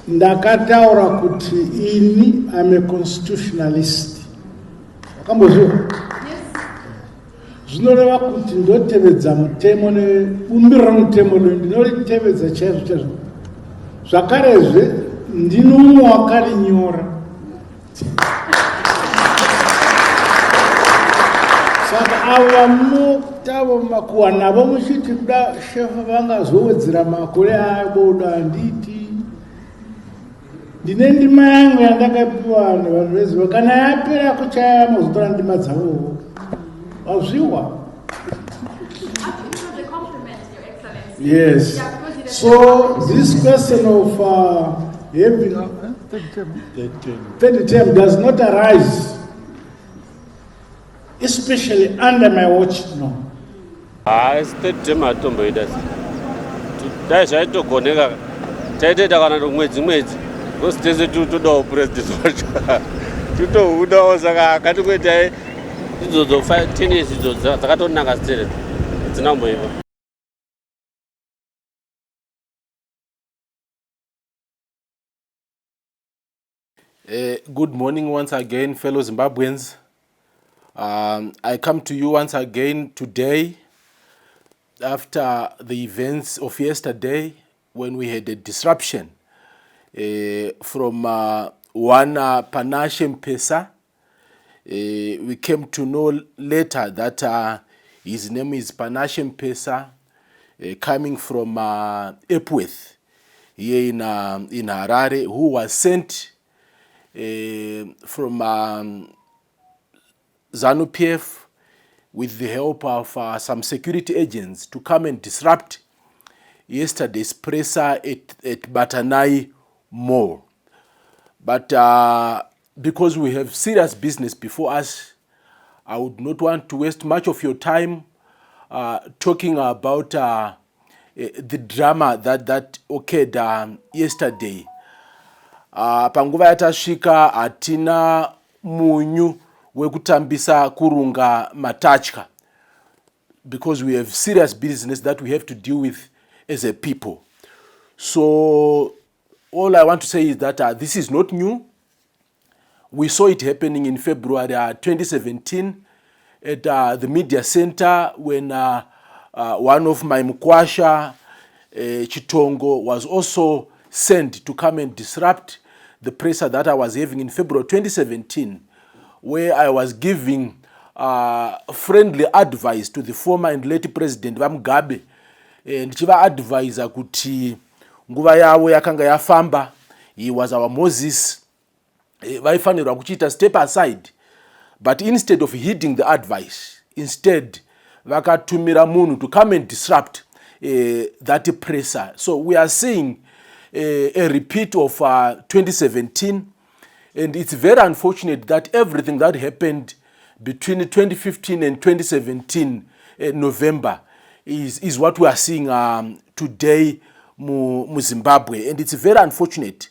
ndakataura kuti ini I'm a constitutionalist. Wakambozviona? Zvinoreva kuti ndotevedza mutemo neumbirira mutemo ndinotevedza chaizvo. Zvakarezve ndino umwe wakarinyora. Saka ava mutavo makuwana navo muchiti kuda shefa vangazowedzera makore aboda nditi ndine ndima yangu yandakapiwa nevanhu veziva kana yapera kuchaya mazotora ndima dzavowo wazviwa. Yes. So this question of having third term does not arise, especially under my watch. No. It's third term atomboida. Dai zvaitogoneka taitoita kana mwedzi because tese todawo president wacho totohudawo saka akatingoitai idzodzo 10 years idzodzo dzakatonaka stere dzinamboiva. Good morning once again, fellow Zimbabweans. I come to you once again today after the events of yesterday when we had a disruption from one Panashe Mpesa. We came to know later that his name is Panashe Mpesa, coming from Epworth here in Harare, who was sent from Zanu PF with the help of some security agents to come and disrupt yesterday's presser at Batanai Mall. But because we have serious business before us, I would not want to waste much of your time talking about the drama that occurred yesterday. Panguva yatasvika hatina munyu wekutambisa kurunga matatya, because we have serious business that we have to deal with as a people. So all I want to say is that this is not new. We saw it happening in February 2017 at the media center when one of my Mkwasha, Chitongo, was also sent to come and disrupt the presser that I was having in February 2017, where I was giving friendly advice to the former and late president Mugabe, ndichiva advisor kuti nguva yavo yakanga yafamba, he was our Moses, vaifanirwa kuchita step aside, but instead of heeding the advice, instead vakatumira munhu to come and disrupt that presser. So we are seeing a repeat of 2017, and it's very unfortunate that everything that happened between 2015 and 2017 November is what we are seeing today mu Zimbabwe. And it's very unfortunate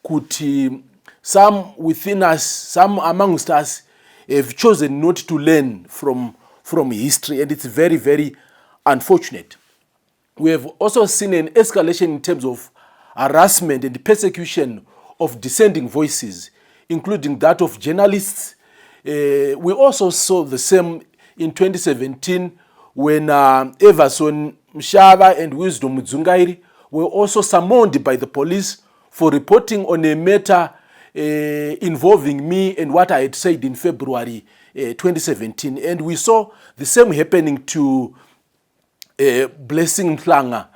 kuti some within us, some amongst us, have chosen not to learn from history, and it's very, very unfortunate. We have also seen an escalation in terms of harassment and persecution of dissenting voices, including that of journalists. We also saw the same in 2017 when Everson Mshava and Wisdom Mdzungairi were also summoned by the police for reporting on a matter involving me and what I had said in February 2017. And we saw the same happening to Blessing Mhlanga,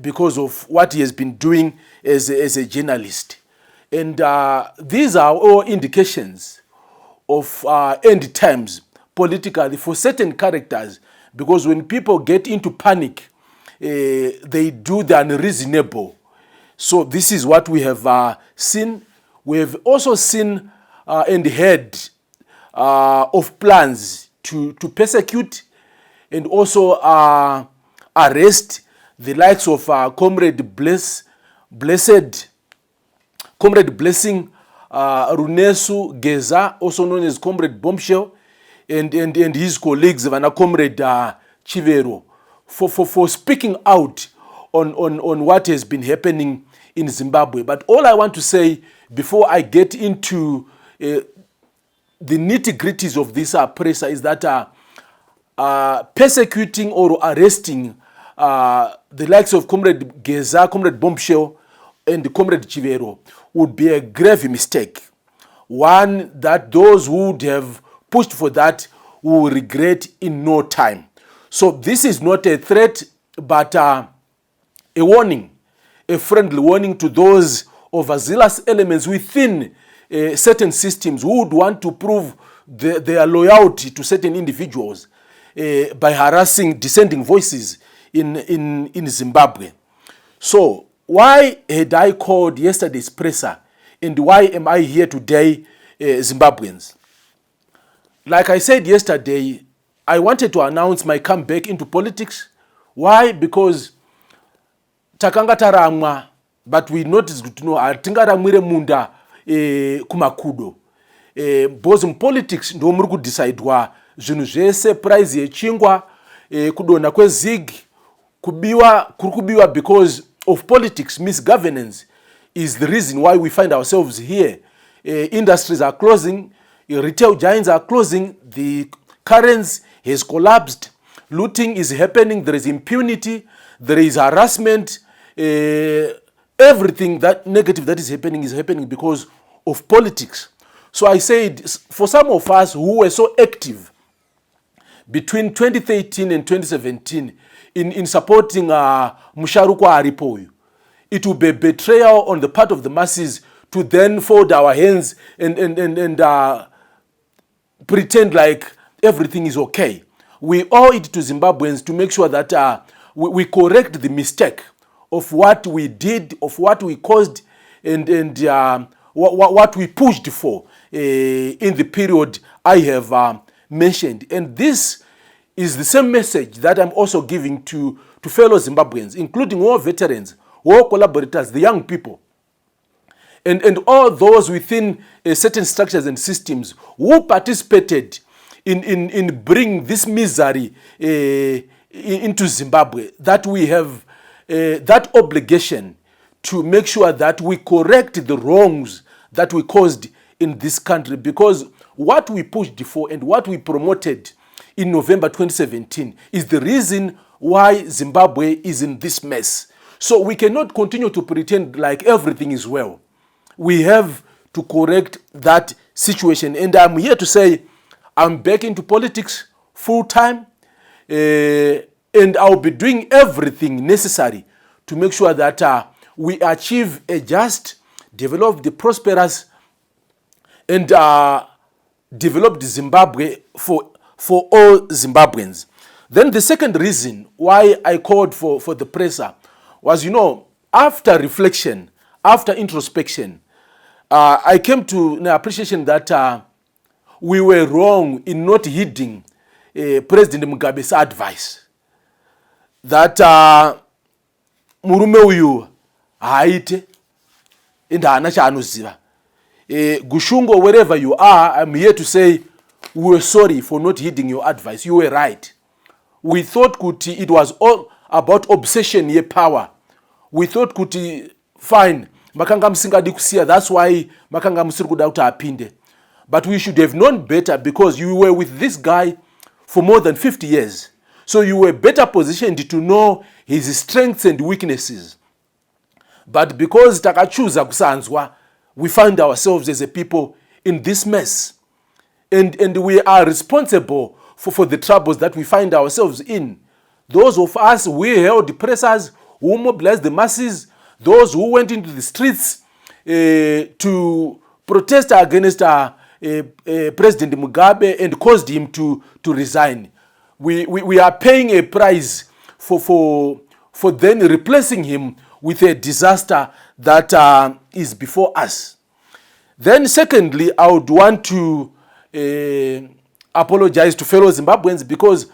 because of what he has been doing as a journalist. And these are all indications of end times politically for certain characters, because when people get into panic, they do the unreasonable. So this is what we have seen. We have also seen and heard of plans to persecute and also arrest the likes of Comrade Blessing Runesu Geza, also known as Comrade Bombshell, and his colleagues, Vana Comrade Chivero, for speaking out on what has been happening in Zimbabwe. But all I want to say before I get into the nitty-gritties of this pressure is that persecuting or arresting the likes of Comrade Geza, Comrade Bombshell, and Comrade Chivero would be a grave mistake. One that those who would have pushed for that will regret in no time. So this is not a threat, but a warning, a friendly warning to those overzealous elements within certain systems who would want to prove their loyalty to certain individuals by harassing dissenting voices in Zimbabwe. So why had I called yesterday's presser, and why am I here today, Zimbabweans? Like I said yesterday, I wanted to announce my comeback into politics. Why? Because takanga taramwa, but we noticed kuti no atingaramwire munda kumakudo. Because in politics ndo muri kudecidwa zvinhu zvese, prize yechingwa, kudona kwezig, kubiwa because of politics. Misgovernance is the reason why we find ourselves here. Industries are closing, retail giants are closing, the currency has collapsed, looting is happening, there is impunity, there is harassment, everything that negative that is happening because of politics. So I said, for some of us who were so active between 2013 and 2017 in supporting Musharukwa Aripoyu, it will be a betrayal on the part of the masses to then fold our hands and pretend like everything is okay. We owe it to Zimbabweans to make sure that we correct the mistake of what we did, of what we caused, and what we pushed for in the period I have mentioned. And this is the same message that I'm also giving to fellow Zimbabweans, including war veterans, war collaborators, the young people, and all those within certain structures and systems who participated in bringing this misery into Zimbabwe, that we have that obligation to make sure that we correct the wrongs that we caused in this country, because what we pushed for and what we promoted in November 2017 is the reason why Zimbabwe is in this mess. So we cannot continue to pretend like everything is well. We have to correct that situation. And I'm here to say I'm back into politics full time, and I'll be doing everything necessary to make sure that we achieve a just, developed, prosperous, and developed Zimbabwe for all Zimbabweans. Then the second reason why I called for the presser was, after reflection, after introspection, I came to an appreciation that we were wrong in not heeding President Mugabe's advice. That murume uyu haite and hana chaanoziva. Gushungo, wherever you are, I'm here to say we were sorry for not heeding your advice. You were right. We thought kuti it was all about obsession ye power. We thought kuti fine, makanga msingadi kusia, that's why makanga msiri kuda kuti apinde. But we should have known better, because you were with this guy for more than 50 years. So you were better positioned to know his strengths and weaknesses. But because takachuza kusanzwa, we find ourselves as a people in this mess. And we are responsible for the troubles that we find ourselves in. Those of us, we held pressers who mobilized the masses, those who went into the streets to protest against President Mugabe and caused him to resign. We are paying a price for then replacing him with a disaster that is before us. Then secondly, I would want to apologize to fellow Zimbabweans, because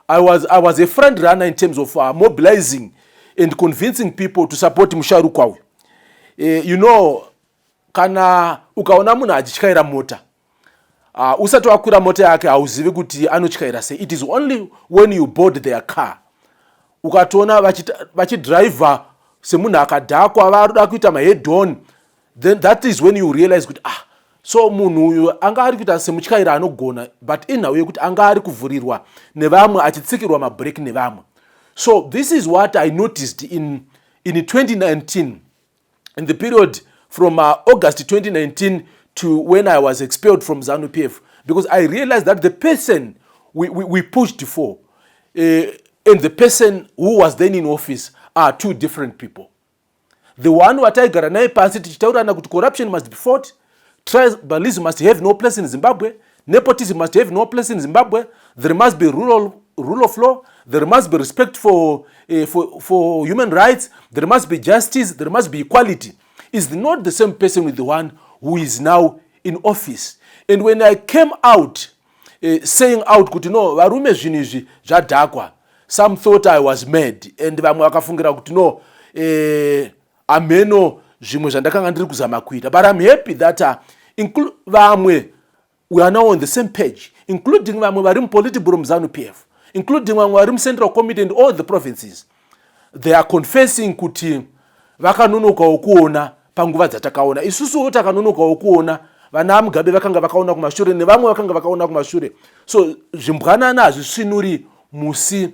I was a front runner in terms of mobilizing and convincing people to support Musharukwa. Kana ukaona munhu achityaira mota, usati wakwira mota yake hauzivi kuti anotyaira sei. It is only when you board their car ukatona vachidriver semunhu akadhakwa varuda kuita mahead on, then that is when you realize kuti so munhu uyu anga ari kuita semutyairi anogona, but inhau yekuti anga ari kuvhurirwa nevamwe achitsikirwa mabreak nevamwe. So this is what I noticed in 2019, in the period from August 2019 to when I was expelled from Zanu PF, because I realized that the person we pushed for and the person who was then in office are two different people. The one what I got an pasi tichitaurana kuti corruption must be fought, tribalism must have no place in Zimbabwe, nepotism must have no place in Zimbabwe, there must be rule of law, there must be respect for human rights, there must be justice, there must be equality. Is not the same person with the one who is now in office. And when I came out saying out kuti no varume zvinhu izvi zvadhakwa, some thought I was mad, and vamwe vakafungira kuti no ameno zvimwe zvandakanga ndiri kuzama kuita. But I'm happy that vamwe we are now on the same page, including vamwe vari muPolitburo muZanu PF, including vamwe vari muCentral Committee and all the provinces. They are confessing kuti vakanonokawo kuona panguva dzatakaona. Isusuwo takanonokawo kuona vana Mugabe vakanga vakaona kumashure nevamwe vakanga vakaona kumashure. So zvimbwanana hazvisvinuri musi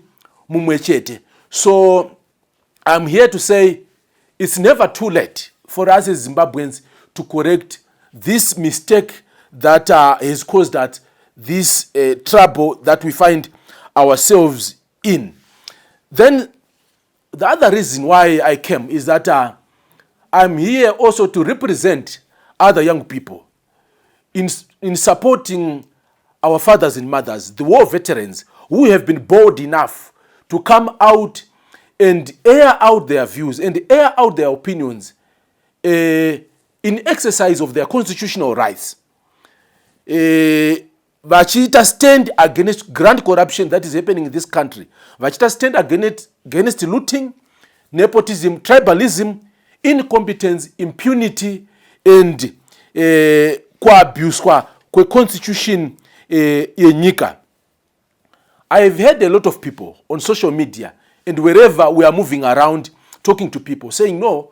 mumwe chete. So I'm here to say it's never too late for us as Zimbabweans to correct this mistake that has caused that this trouble that we find ourselves in. Then the other reason why I came is that I'm here also to represent other young people in supporting our fathers and mothers, the war veterans who have been bold enough to come out and air out their views and air out their opinions in exercise of their constitutional rights. Vachita stand against grand corruption that is happening in this country. Vachita stand against looting, nepotism, tribalism, incompetence, impunity, and kwa constitution yenyika. I have heard a lot of people on social media and wherever we are moving around talking to people saying no,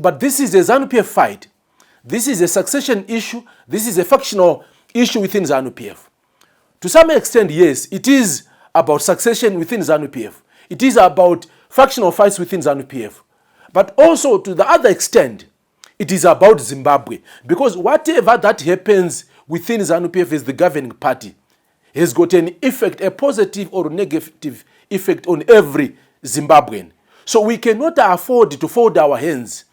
but this is a Zanu PF fight. This is a succession issue. This is a factional issue within Zanu PF. To some extent, yes, it is about succession within Zanu PF. It is about factional fights within Zanu PF. But also to the other extent, it is about Zimbabwe. Because whatever that happens within Zanu PF as the governing party has got an effect, a positive or negative effect on every Zimbabwean. So we cannot afford to fold our hands.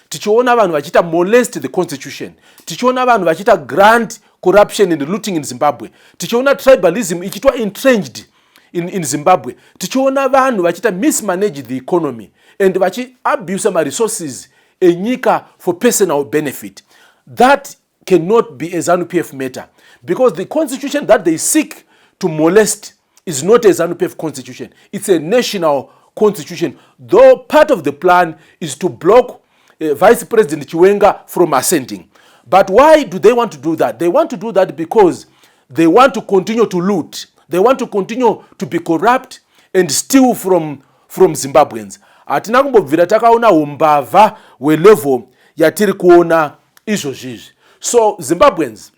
Tichiona vanhu vachita molest the constitution. Tichiona vanhu vachita grand corruption and looting in Zimbabwe. Tichiona tribalism ichitwa entrenched in Zimbabwe. Tichiona vanhu vachita mismanage the economy and vachi abuse my resources enyika for personal benefit. That cannot be a Zanu PF matter, because the constitution that they seek to molest is not a Zanu PF constitution. It's a national constitution, though part of the plan is to block Vice President Chiwenga from ascending. But why do they want to do that? They want to do that because they want to continue to loot. They want to continue to be corrupt and steal from Zimbabweans. Atina kumbobvira takaona umbava we level yatiri kuona izvozvizvi. So Zimbabweans,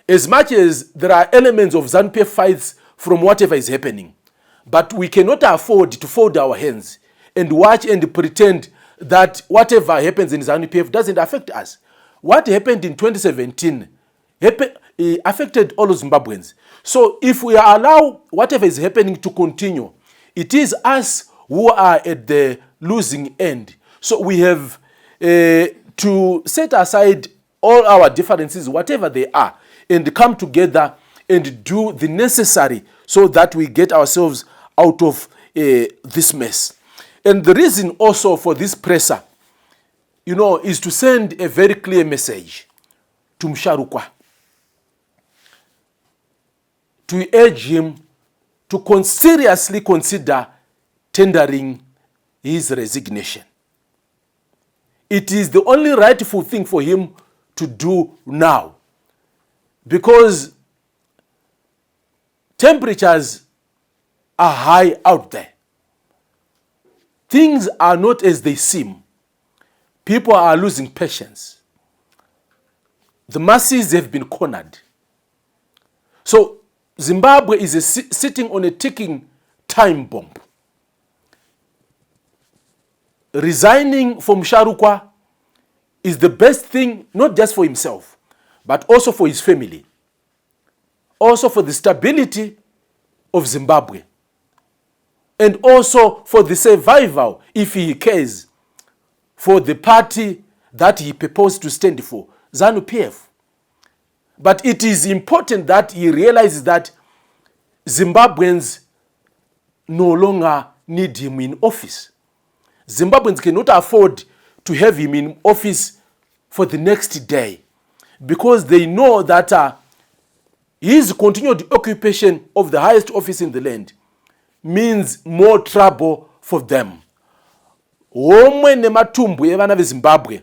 as much as there are elements of Zanu PF fights from whatever is happening, but we cannot afford to fold our hands and watch and pretend that whatever happens in Zanu PF doesn't affect us. What happened in 2017 affected all Zimbabweans. So if we allow whatever is happening to continue, it is us who are at the losing end. So we have to set aside all our differences, whatever they are, and come together and do the necessary so that we get ourselves out of this mess. And the reason also for this presser, is to send a very clear message to Msharukwa, to urge him to seriously consider tendering his resignation. It is the only rightful thing for him to do now, because temperatures are high out there. things are not as they seem. People are losing patience. The masses have been cornered. So Zimbabwe is sitting on a ticking time bomb. Resigning from Sharukwa is the best thing, not just for himself, but also for his family. Also for the stability of Zimbabwe. And also for the survival, if he cares, for the party that he proposed to stand for, Zanu PF. But it is important that he realizes that Zimbabweans no longer need him in office. Zimbabweans cannot afford to have him in office for the next day, because they know that his continued occupation of the highest office in the land means more trouble for them. Omwe nematumbu evana veZimbabwe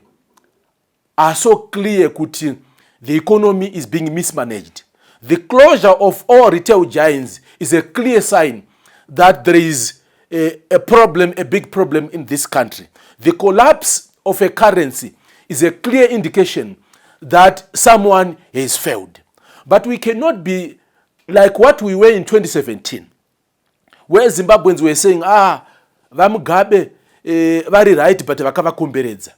are so clear kuti the economy is being mismanaged. The closure of all retail giants is a clear sign that there is a problem, a big problem in this country. The collapse of a currency is a clear indication that someone has failed. But we cannot be like what we were in 2017, where Zimbabweans were saying, Vamugabe vari right, but vakavakomberedza.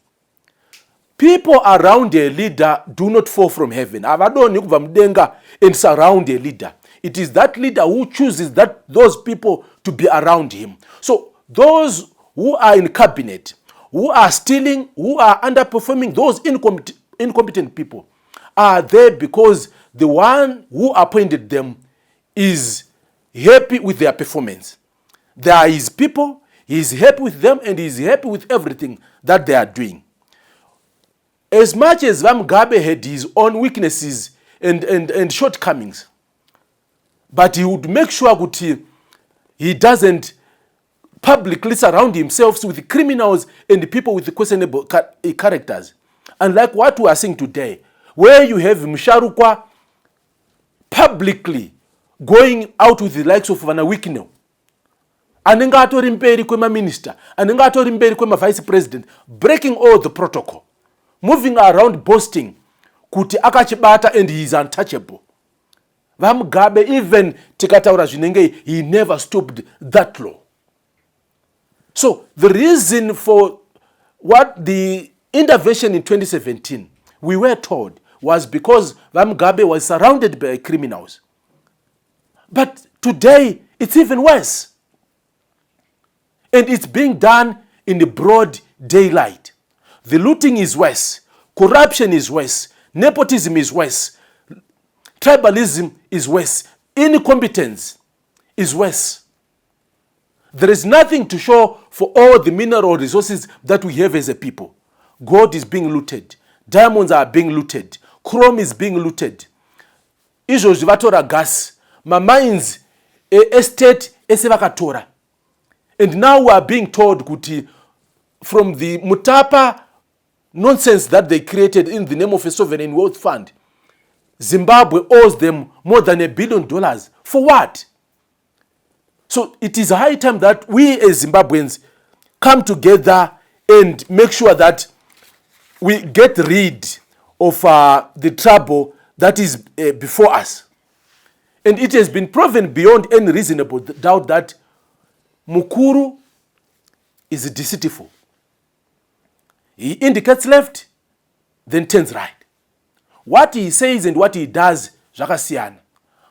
People around a leader do not fall from heaven. Avadoni kubva mudenga and surround a leader. It is that leader who chooses those people to be around him. So those who are in cabinet, who are stealing, who are underperforming, those incompetent people are there because the one who appointed them is happy with their performance. They are his people, he is happy with them, and he is happy with everything that they are doing. As much as Mugabe had his own weaknesses and shortcomings, but he would make sure that he doesn't publicly surround himself with criminals and people with questionable characters. Unlike what we are seeing today, where you have Msharukwa publicly going out with the likes of Vana Wikino, anenge atori mberi kwema minister, anenge atori mberi kwema vice president, breaking all the protocol, moving around boasting kuti akachibata and he is untouchable. Vamugabe, even tikataura zvinenge, he never stooped that low. So the reason for what the intervention in 2017, we were told, was because Vamugabe was surrounded by criminals. But today, it's even worse. And it's being done in the broad daylight. The looting is worse. Corruption is worse. Nepotism is worse. Tribalism is worse. Incompetence is worse. There is nothing to show for all the mineral resources that we have as a people. Gold is being looted. Diamonds are being looted. Chrome is being looted. Izvo zvivatora gas. Mines estate esevakatora. And now we are being told kuti from the Mutapa nonsense that they created in the name of a sovereign wealth fund, Zimbabwe owes them more than $1 billion. For what? So it is high time that we as Zimbabweans come together and make sure that we get rid of the trouble that is before us. And it has been proven beyond any reasonable doubt that Mukuru is deceitful. He indicates left, then turns right. What he says and what he does, zvakasiyana.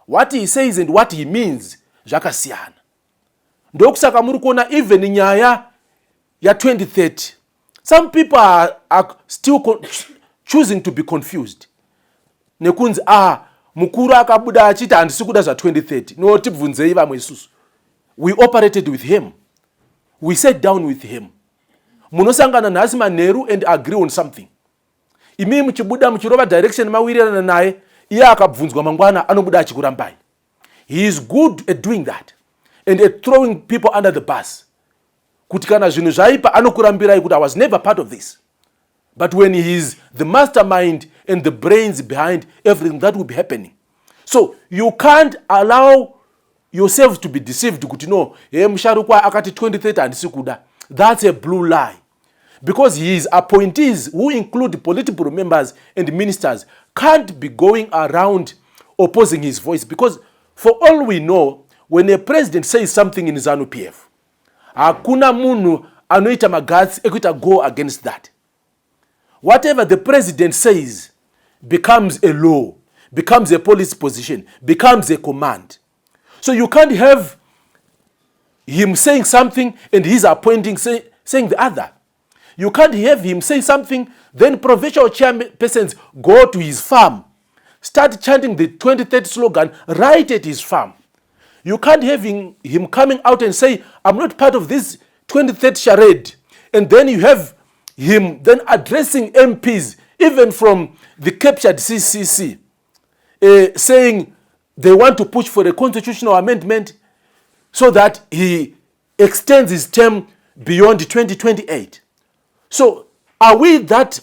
What he says and what he means, zvakasiyana. Ndokusaka muri kuona even nyaya ya 2030. Some people are still choosing to be confused. Nekunzi Mukuru akabuda achita handisi kuda za 2030. No, tibvunzei vamwe isusu. We operated with him. We sat down with him. Munosangana nhasi manheru and agree on something. Imi muchibuda muchirova direction mawirirana naye, iye akabvunzwa mangwana anobuda achikurambai. He is good at doing that and at throwing people under the bus. Kuti kana zvinhu zvaipa anokurambirai kuti I was never part of this. But when he is the mastermind and the brains behind everything that will be happening. So you can't allow yourselves to be deceived kuti no, Msharukwa akati 2030 handisi kuda. That's a blue lie. Because his appointees, who include political members and ministers, can't be going around opposing his voice. Because for all we know, when a president says something in Zanu PF, hakuna munu anoita magatsi ekuita go against that. Whatever the president says becomes a law, becomes a policy position, becomes a command. So you can't have him saying something and his appointing saying the other. You can't have him say something, then provincial chairpersons go to his farm, start chanting the 2030 slogan right at his farm. You can't have him coming out and say, I'm not part of this 2030 charade. And then you have him then addressing MPs, even from the captured CCC, saying they want to push for a constitutional amendment so that he extends his term beyond 2028. So are we that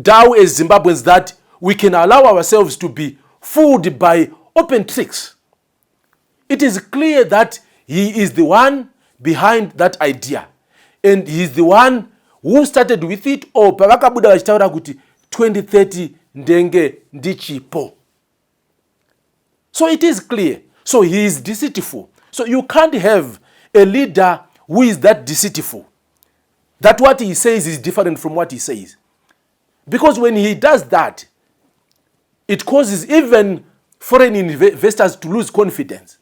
down as Zimbabweans that we can allow ourselves to be fooled by open tricks? It is clear that he is the one behind that idea. And he is the one who started with it, or pavakabuda vachitaura kuti 2030 ndenge ndichipo. So it is clear. So he is deceitful. So you can't have a leader who is that deceitful, that what he says is different from what he says. Because when he does that, it causes even foreign investors to lose confidence.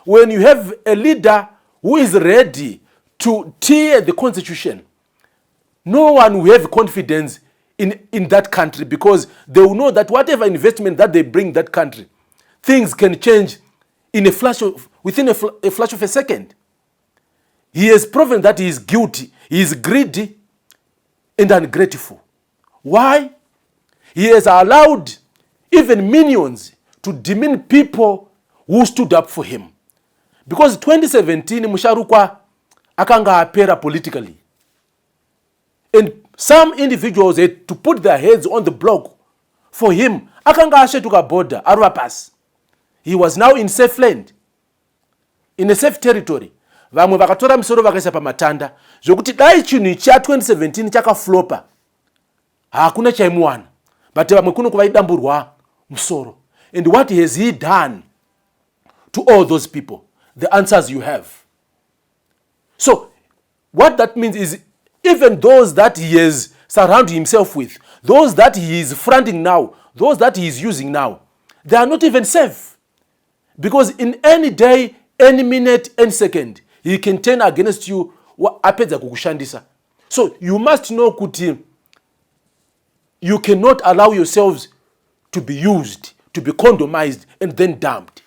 When you have a leader who is ready to tear the constitution, no one will have confidence in that country, because they will know that whatever investment that they bring that country, things can change in a flash of, within a flash of a second. He has proven that he is guilty, he is greedy and ungrateful. Why? He has allowed even minions to demean people who stood up for him. Because 2017 Musharukwa akanga apera politically. And some individuals had to put their heads on the block for him. Akanga ashetuka border, Arua Pass. He was now in safe land, in a safe territory. Vamwe vakatora misoro vakaisa pamatanda zvokuti dai chinhu cha 2017 chakaflopa hakuna chaimuwana, but vamwe kuno kuvaidamburwa musoro. And what has he done to all those people? The answers you have. So what that means is, even those that he has surrounded himself with, those that he is fronting now, those that he is using now, they are not even safe. Because in any day, any minute, any second, he can turn against you. So you must know kuti, you cannot allow yourselves to be used, to be condomized and then dumped,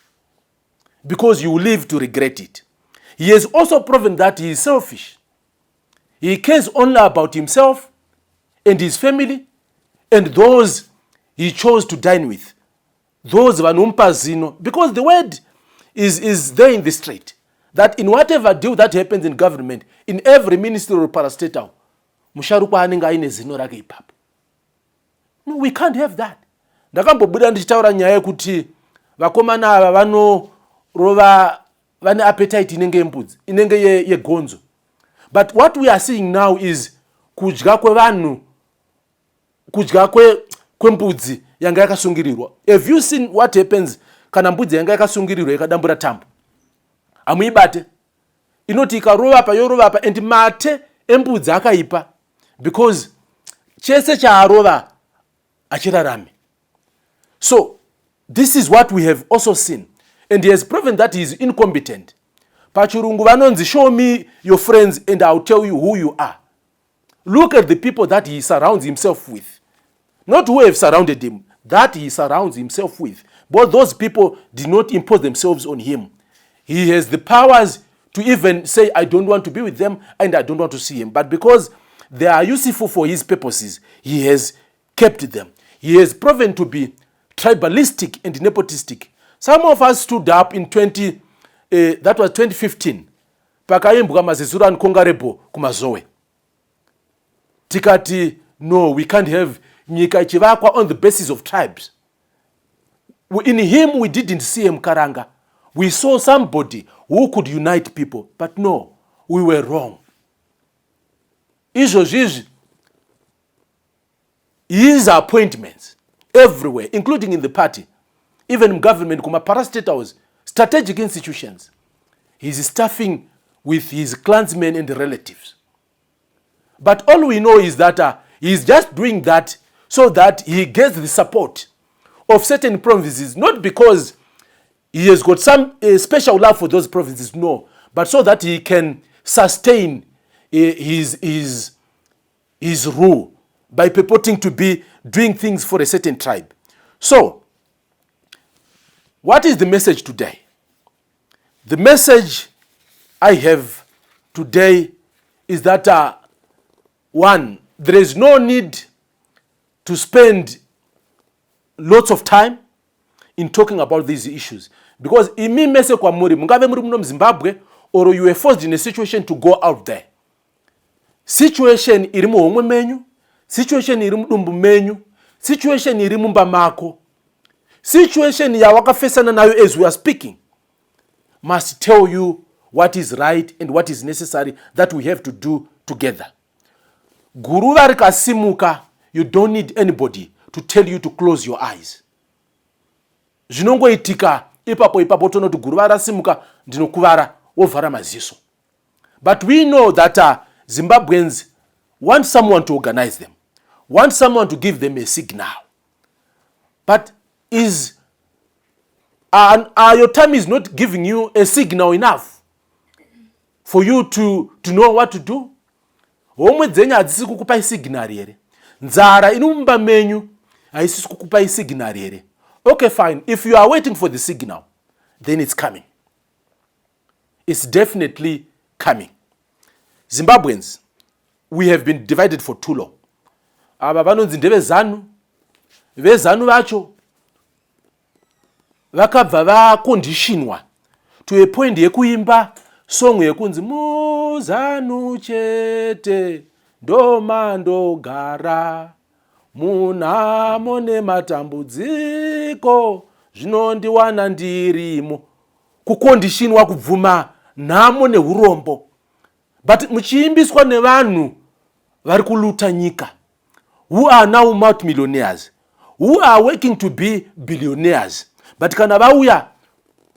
because you will live to regret it. He has also proven that he is selfish. He cares only about himself and his family and those he chose to dine with. Those vanumpazino, because the word is there in the street, that in whatever deal that happens in government, in every ministry or parastatal, musharukwa anenga ine zino rake ipapo. No, we can't have that. Ndakambobuda ndichitaura nyaya kuti vakomana ava vanorova vane appetite inenge yembudzi, inenge yegonzo. But what we are seeing now is kudya kwevanhu, kudya kwembudzi yanga yakasungirirwa. Have you seen what happens kana mbudzi yanga yakasungirirwa ikadambura tambo? Amuibate. Inoti ikarova pa yorova pa, and mate embudzi akaipa, because chese chaarova achirarame. So this is what we have also seen, and he has proven that he is incompetent. Pachurungu vanonzi, show me your friends and I'll tell you who you are. Look at the people that he surrounds himself with. Not who have surrounded him, that he surrounds himself with. But those people did not impose themselves on him. He has the powers to even say, I don't want to be with them and I don't want to see him. But because they are useful for his purposes, he has kept them. He has proven to be tribalistic and nepotistic. Some of us stood up in 2015. Pakaimbwa mazizura nkongarebo kumazowe. Tikati, no, we can't have nyika ichivakwa on the basis of tribes. In him, we didn't see him Karanga. We saw somebody who could unite people. But no, we were wrong. izvozvizvi, his appointments everywhere, including in the party, even in government, kuma-parastatals, strategic institutions, he's staffing with his clansmen and relatives. But all we know is that he's just doing that so that he gets the support of certain provinces, not because he has got some special love for those provinces, no, but so that he can sustain his rule by purporting to be doing things for a certain tribe. So, what is the message today? The message I have today is that one, there is no need to spend lots of time in talking about these issues, because imi mese kwa muri mungave muri muno Zimbabwe, or you were forced in a situation to go out there. Situation iri muhomwe menyu, situation iri mudumbu menyu, situation iri mumba mako, situation ya wakafesana nayo as we are speaking, must tell you what is right and what is necessary that we have to do together. Guruva rikasimuka, you don't need anybody to tell you to close your eyes. Zvinongoitika ipapo tonoti guruva rasimuka ndinokuvara wovhara maziso. But we know that Zimbabweans want someone to organize them, want someone to give them a signal. But your time is not giving you a signal enough for you to know what to do. Homwe dzenyu hadzisi kukupai signal here. Nzara inumba menyu haisisi kukupai signal here. Okay, fine. If you are waiting for the signal, then it's coming. It's definitely coming. Zimbabweans, we have been divided for too long. Aba vanonzi ndeve Zanu, vezanu vacho vakabva vakonditionwa to a point yekuimba song yekunzi muzanu chete ndoma ndogara munhamo nematambudziko zvinondiwana ndirimo, kukonditionwa kubvuma nhamo neurombo. But muchiimbiswa nevanhu vari kuluta nyika, who are now multimillionaires, who are working to be billionaires. But kana vauya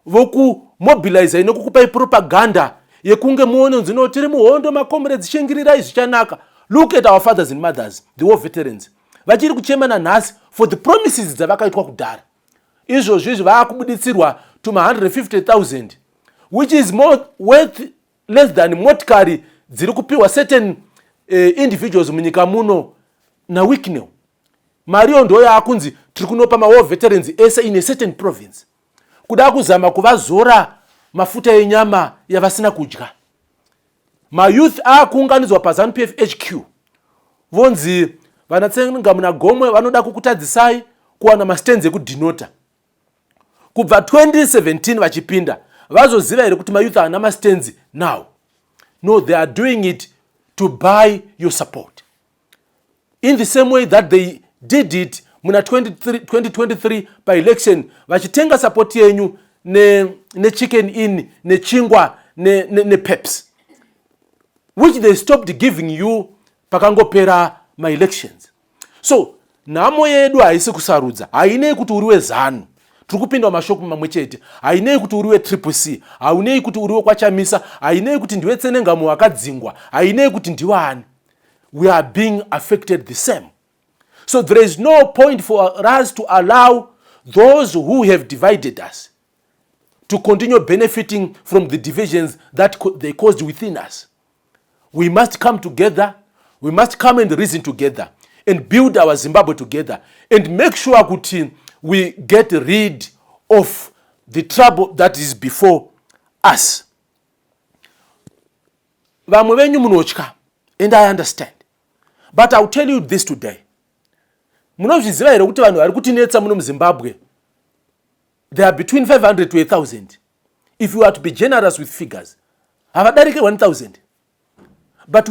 voku mobilize inokukupai propaganda yekunge muone nzino tiri muhondo makomrades shingirirai zvichanaka. Look at our fathers and mothers, the war veterans. Vachiri kuchemana nhasi for the promises dzavakaitwa kudhara. Izvozvi vaakubuditsirwa to 150,000, which is more worth less than motikari dziri kupiwa certain individuals munyika muno na weekneo. Mariyo ndo yaakunzi tiri kunopa ma war veterans ese in a certain province, kuda kuzama kuvazora mafuta enyama yavasina kudya. Ma youth akuunganidzwa pa Zanu PF HQ vonzi vanatsenga muna gomwe vanoda kukutadzisai kuwana mastenzi ekudhinota. Kubva 2017 vachipinda vazoziva here kuti mayouth ana mastenzi now. No, they are doing it to buy your support. In the same way that they did it muna 2023 by election vachitenga support yenyu ne chicken in, ne chingwa, ne peps, which they stopped giving you pakangopera my elections. So nhamo yedu haisi kusarudza, hainei kuti uriwe Zanu tiri kupinda mashoko mamwe chete, hainei kuti uriwe Triple C, hainei kuti uriwe kwaChamisa, hainei kuti ndiwe Tsenengamu wakadzingwa, hainei kuti ndiwani. We are being affected the same. So there is no point for us to allow those who have divided us to continue benefiting from the divisions that they caused within us. We must come together, we must come and reason together and build our Zimbabwe together and make sure that we get rid of the trouble that is before us. Vamwe venyu munotya, and I understand. But I'll tell you this today. Munozviziva here kuti vanhu vari kutinetsa muno muZimbabwe, they are between 500 to 1,000. If you are to be generous with figures, havadarike 1,000. But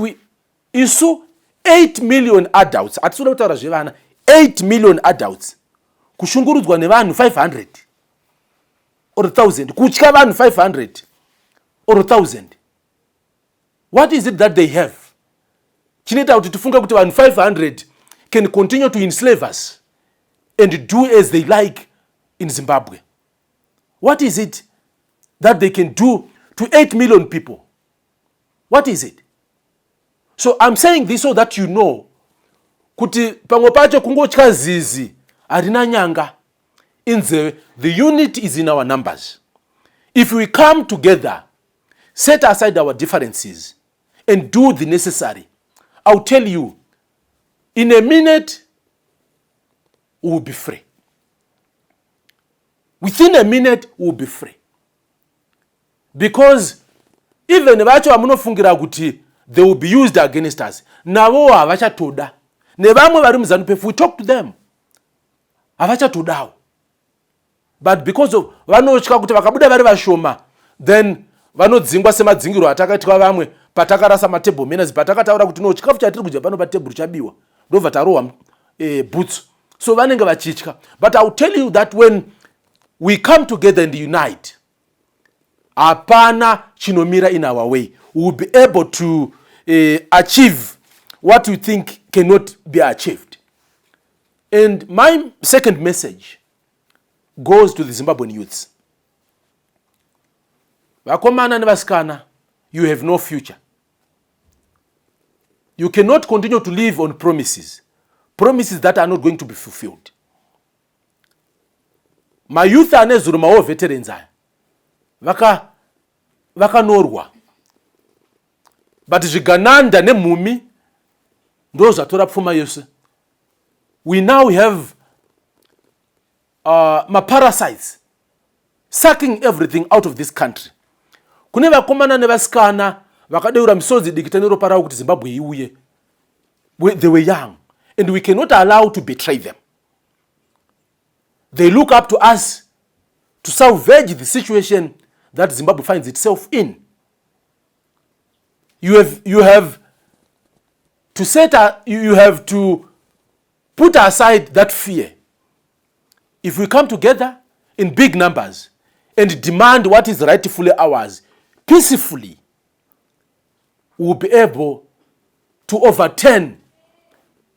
isu 8 million adults, atisuda kutaura zvevana, 8 million adults, kushungurudzwa nevanhu 500 or 1,000, kutya vanhu 500 or 1,000. What is it that they have chinoita kuti tifunge kuti vanhu 500 can continue to enslave us and do as they like in Zimbabwe. What is it that they can do to 8 million people? What is it? So I'm saying this so that you know kuti pamwe pacho kungotya zizi harina nyanga inzeve. The unity is in our numbers. If we come together, set aside our differences and do the necessary, I'll tell you, in a minute we will be free. Within a minute we will be free. Because even vacho vamunofungira kuti they will be used against us, navo havachatoda. Nevamwe vari muZanu PF, we talk to them, havachatodawo. But because of vanotya kuti vakabuda vari vashoma, then vanodzingwa semadzingiro atakaitwa vamwe patakarasa matable manners, patakataura kuti no chikafu chatiri kudya pano patable chabiwa ndobva tarohwa bhutsu. So vanenge vachitya. But I will tell you that when we come together and unite, hapana chinomira in our way. We will be able to achieve what we think cannot be achieved. And my second message goes to the Zimbabwean youths. Vakomana nevasikana, you have no future. You cannot continue to live on promises that are not going to be fulfilled. My youth ane zuruma veterans aya vakanorwa, but zvigananda nemhumi ndo zvatora pfuma yose. We now have parasites sucking everything out of this country. Kune vakomana nevasikana vakadeura misodzi dikita neropa ravo kuti Zimbabwe iuye. They were young and we cannot allow to betray them. They look up to us to salvage the situation that Zimbabwe finds itself in. You have to put aside that fear. If we come together in big numbers and demand what is rightfully ours peacefully, we will be able to overturn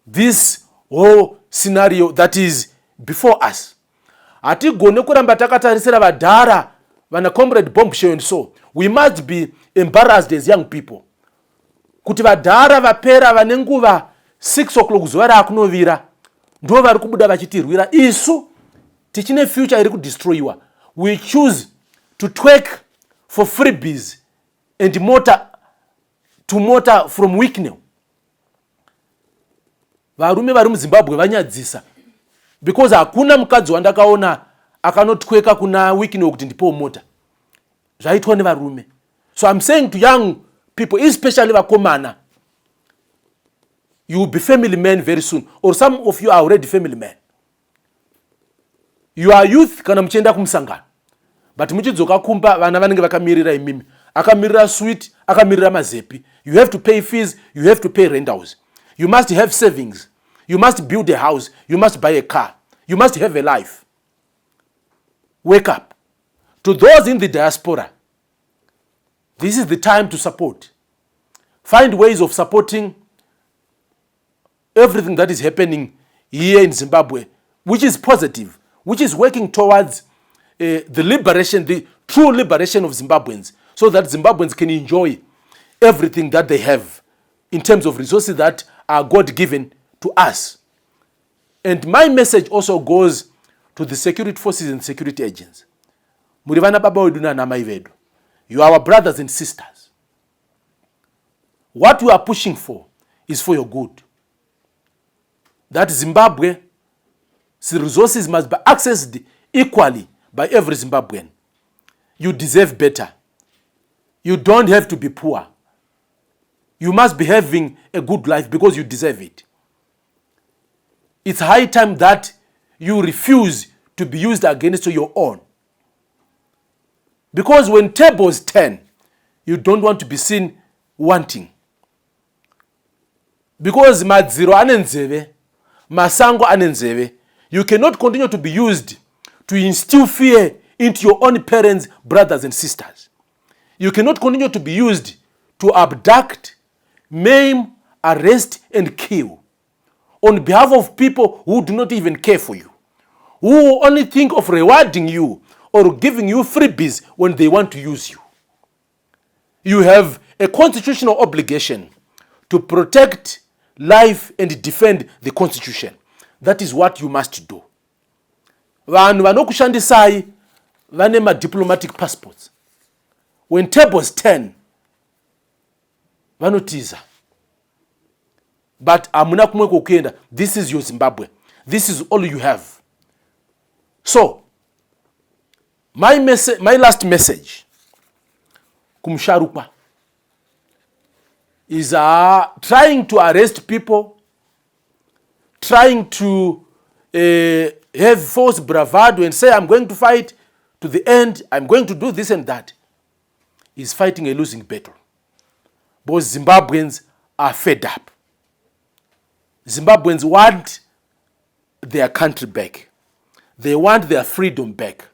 this whole scenario that is before us. Hatigone kuramba takatarisira vadhara vana comrade bombshell and so. We must be embarrassed as young people. Kuti vadhara vapera vane nguva 6 o'clock zuva rakunovira ndo vari kubuda vachitirwira. Isu tichine future iri kudestroyiwa. We choose to twerk for freebies and motor from Wicknell. Varume vari muZimbabwe vanyadzisa because hakuna mukadzi wandakaona akanotweka kuna Wicknell kuti ndipo mota. Zvaitwa nevarume. So I'm saying to young people, especially vakomana, you will be family men very soon, or some of you are already family men. You are youth kana mchenda kumusangano, but muchidzoka kumba vana vanenge vakamirira imimi, akamirira sweet, akamirira mazepi. You have to pay fees, you have to pay rentals. You must have savings. You must build a house. You must buy a car. You must have a life. Wake up. To those in the diaspora, this is the time to support. Find ways of supporting everything that is happening here in Zimbabwe, which is positive, which is working towards the liberation, the true liberation of Zimbabweans, so that Zimbabweans can enjoy everything that they have in terms of resources that are God-given to us. And my message also goes to the security forces and security agents. Murivana baba wedu na mai vedu. You are our brothers and sisters. What we are pushing for is for your good. That Zimbabwe's resources must be accessed equally by every Zimbabwean. You deserve better. You don't have to be poor. You must be having a good life because you deserve it. It's high time that you refuse to be used against your own. Because when tables turn, you don't want to be seen wanting. Because madziro anenzeve, masango anenzeve, you cannot continue to be used to instill fear into your own parents, brothers and sisters. You cannot continue to be used to abduct, maim, arrest and kill on behalf of people who do not even care for you, who only think of rewarding you or giving you freebies when they want to use you. You have a constitutional obligation to protect life and defend the Constitution. That is what you must do. Vanhu vanokushandisai vane diplomatic passports. When tables turn, vanotiza. But amuna kumwe kukienda, this is your Zimbabwe. This is all you have. So, my last message kumsharukwa is trying to arrest people, trying to have false bravado and say, I'm going to fight to the end, I'm going to do this and that, is fighting a losing battle. Because Zimbabweans are fed up. Zimbabweans want their country back. They want their freedom back.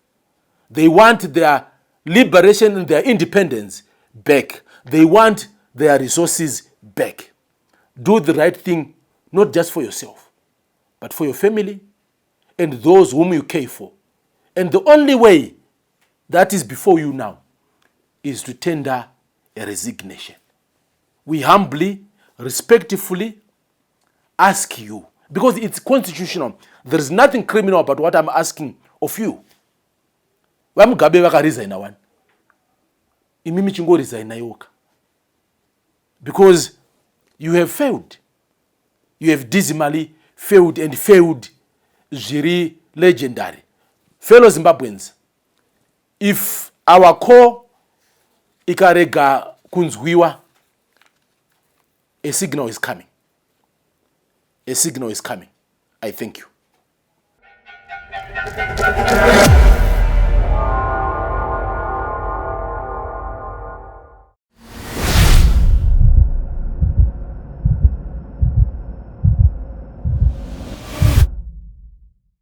They want their liberation and their independence back. They want their resources back. Do the right thing, not just for yourself, but for your family and those whom you care for. And the only way that is before you now is to tender a resignation. We humbly, respectfully ask you, because it's constitutional. There is nothing criminal about what I'm asking of you. Vamugabe vakaresigna one. Imimi chingo resigna yoka. Because you have failed. You have dismally failed and failed zviri legendary. Fellow Zimbabweans, if our core ikarega kunzwiwa, a signal is coming. A signal is coming. I thank you.